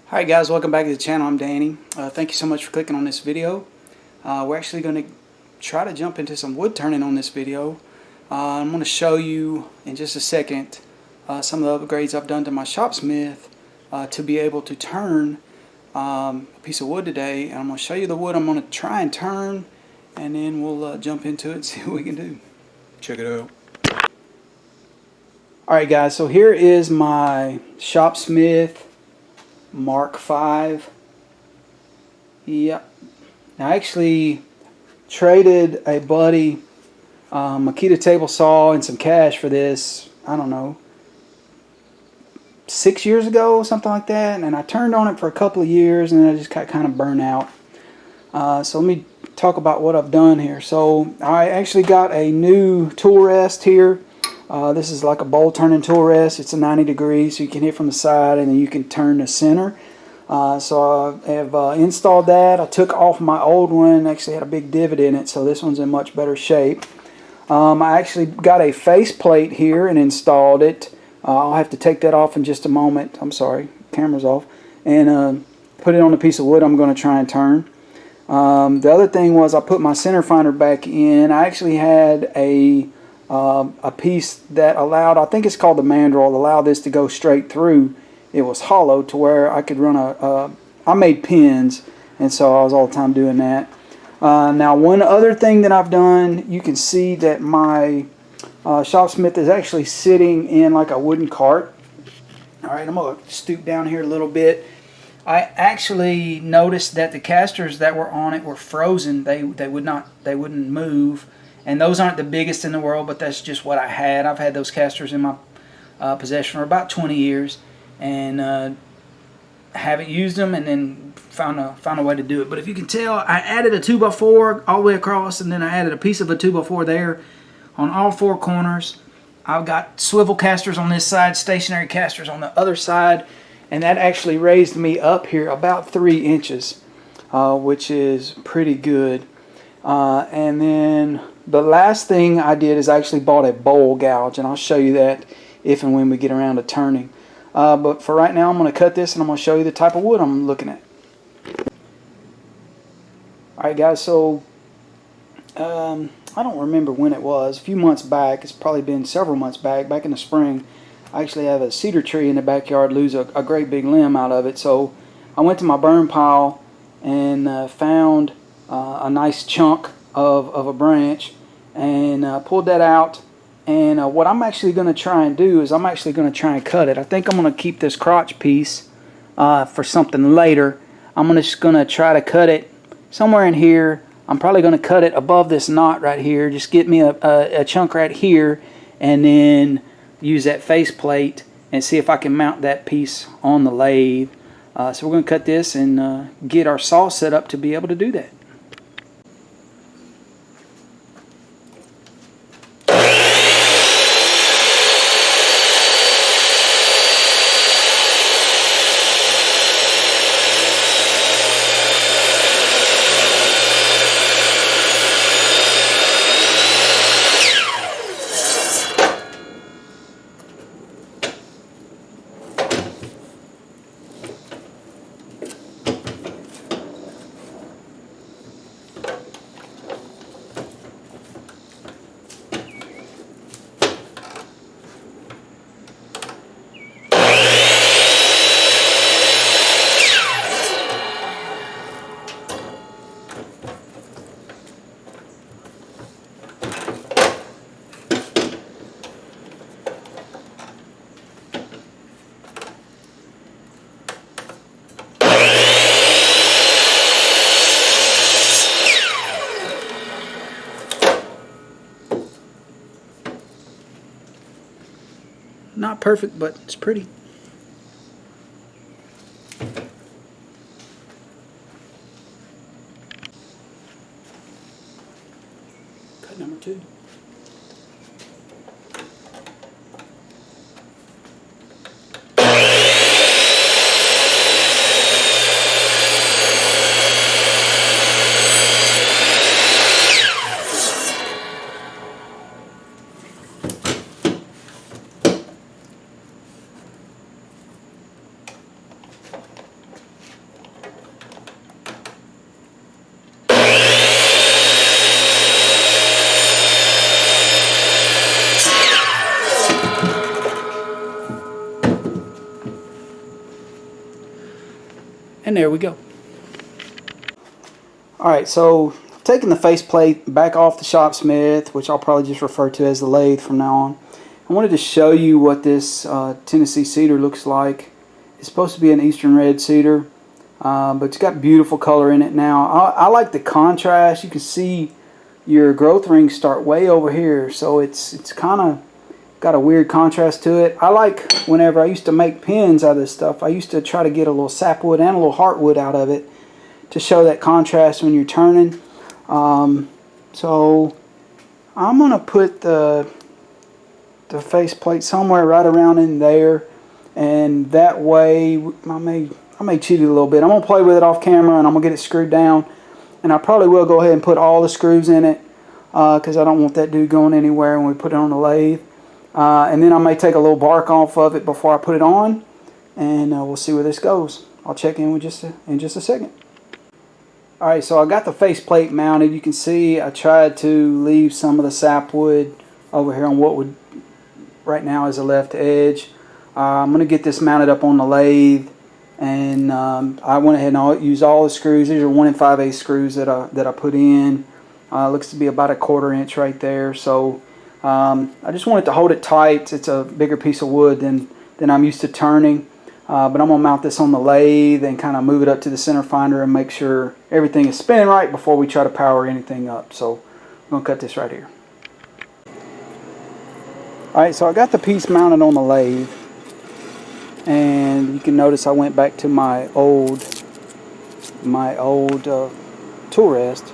Hi guys, welcome back to the channel. I'm Danny. Thank you so much for clicking on this video. We're actually going to try to jump into some wood turning on this video. I'm going to show you in just a second some of the upgrades I've done to my shopsmith to be able to turn a piece of wood today. And I'm going to show you the wood I'm going to try and turn, and then we'll jump into it and see what we can do. Check it out. Alright guys, so here is my shopsmith Mark V. Yep. Now I actually traded a buddy Makita table saw and some cash for this, I don't know, 6 years ago, something like that, and I turned on it for a couple of years and then I just got kind of burnt out. So let me talk about what I've done here. So I actually got a new tool rest here. This is like a bowl turning tool rest. It's a 90 degrees, so you can hit from the side and then you can turn the center. So I have installed that. I took off my old one. Actually had a big divot in it, so this one's in much better shape. I actually got a face plate here and installed it. I'll have to take that off in just a moment. I'm sorry, camera's off. And put it on a piece of wood I'm going to try and turn. The other thing was I put my center finder back in. I actually had a piece that allowed, I think it's called the mandrel, allowed this to go straight through. It was hollow to where I could run I made pins, and so I was all the time doing that. Now one other thing that I've done, you can see that my shopsmith is actually sitting in like a wooden cart. Alright, I'm going to stoop down here a little bit. I actually noticed that the casters that were on it were frozen. They wouldn't move. And those aren't the biggest in the world, but that's just what I had. I've had those casters in my possession for about 20 years, and haven't used them, and then found a way to do it. But if you can tell, I added a 2x4 all the way across, and then I added a piece of a 2x4 there on all four corners. I've got swivel casters on this side, stationary casters on the other side, and that actually raised me up here about 3 inches, which is pretty good. And then the last thing I did is I actually bought a bowl gouge, and I'll show you that if and when we get around to turning. But for right now, I'm going to cut this and I'm going to show you the type of wood I'm looking at. Alright guys, so I don't remember when it was, a few months back, it's probably been several months back in the spring. I actually have a cedar tree in the backyard, lose a great big limb out of it, so I went to my burn pile and found a nice chunk of a branch and pulled that out. And what I'm actually going to try and do is I'm actually going to try and cut it. I think I'm going to keep this crotch piece for something later. I'm just going to try to cut it somewhere in here. I'm probably going to cut it above this knot right here. Just get me a chunk right here, and then use that face plate and see if I can mount that piece on the lathe. So we're going to cut this and get our saw set up to be able to do that. Not perfect, but it's pretty. Cut number 2. And there we go. Alright, so taking the faceplate back off the Shopsmith, which I'll probably just refer to as the lathe from now on, I wanted to show you what this Tennessee cedar looks like. It's supposed to be an eastern red cedar, but it's got beautiful color in it now. I like the contrast. You can see your growth rings start way over here, so it's kind of got a weird contrast to it. I like, whenever I used to make pins out of this stuff, I used to try to get a little sapwood and a little heartwood out of it to show that contrast when you're turning. So I'm gonna put the faceplate somewhere right around in there, and that way I may cheat it a little bit. I'm gonna play with it off camera, and I'm gonna get it screwed down, and I probably will go ahead and put all the screws in it because I don't want that dude going anywhere when we put it on the lathe. And then I may take a little bark off of it before I put it on, and we'll see where this goes. I'll check in with in just a second. Alright, so I got the faceplate mounted. You can see I tried to leave some of the sapwood over here on what would right now is the left edge. I'm going to get this mounted up on the lathe, and I went ahead and used all the screws. These are 1 5/8 screws that I put in. Looks to be about a 1/4 inch right there. So I just wanted to hold it tight. It's a bigger piece of wood than I'm used to turning. But I'm going to mount this on the lathe and kind of move it up to the center finder and make sure everything is spinning right before we try to power anything up. So I'm going to cut this right here. Alright, so I got the piece mounted on the lathe, and you can notice I went back to my old tool rest,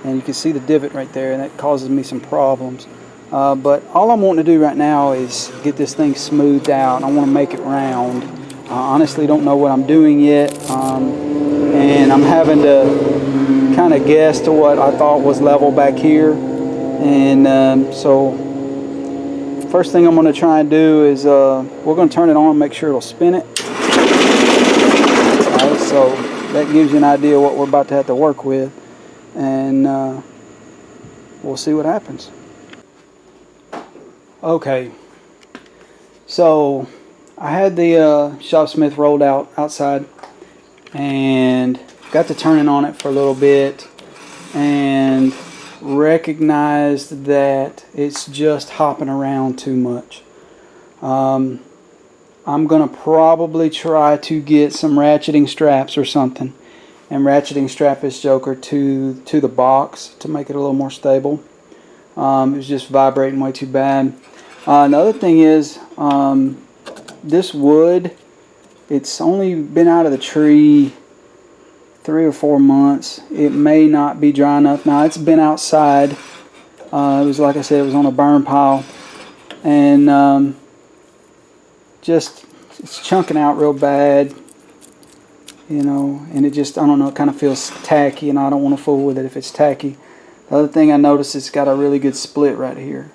and you can see the divot right there, and that causes me some problems. But all I'm wanting to do right now is get this thing smoothed out. I want to make it round. I honestly don't know what I'm doing yet, and I'm having to kind of guess to what I thought was level back here. And so first thing I'm going to try and do is we're going to turn it on and make sure it'll spin it. Alright, so that gives you an idea what we're about to have to work with, and we'll see what happens. Okay, so I had the Shopsmith rolled outside and got to turning on it for a little bit, and recognized that it's just hopping around too much. I'm gonna probably try to get some ratcheting straps or something and ratcheting strap this joker to the box to make it a little more stable. It was just vibrating way too bad. Another thing is this wood, it's only been out of the tree 3 or 4 months. It may not be dry enough. Now it's been outside. It was, like I said, it was on a burn pile, and just it's chunking out real bad, you know, and it just, I don't know, it kind of feels tacky, and I don't want to fool with it if it's tacky. The other thing I noticed, it's got a really good split right here.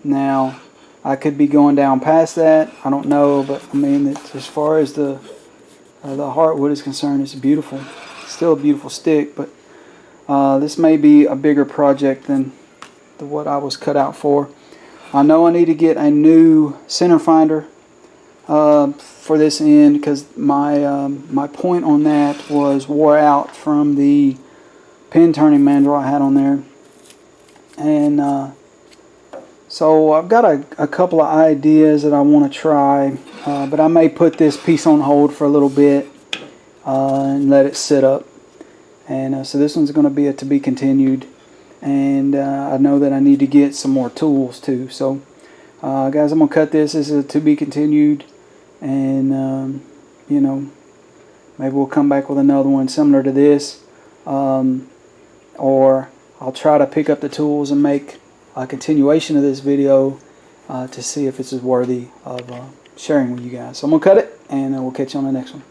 Now I could be going down past that, I don't know, but I mean, it's, as far as the heartwood is concerned, it's beautiful. It's still a beautiful stick, but this may be a bigger project than what I was cut out for. I know I need to get a new center finder for this end, because my point on that was wore out from the pin turning mandrel I had on there, and so I've got a couple of ideas that I want to try, but I may put this piece on hold for a little bit and let it sit up. And so this one's going to be a to be continued, and I know that I need to get some more tools too. So guys, I'm going to cut this. This is a to be continued, and you know, maybe we'll come back with another one similar to this, or I'll try to pick up the tools and make a continuation of this video to see if it's worthy of sharing with you guys. So I'm going to cut it, and we'll catch you on the next one.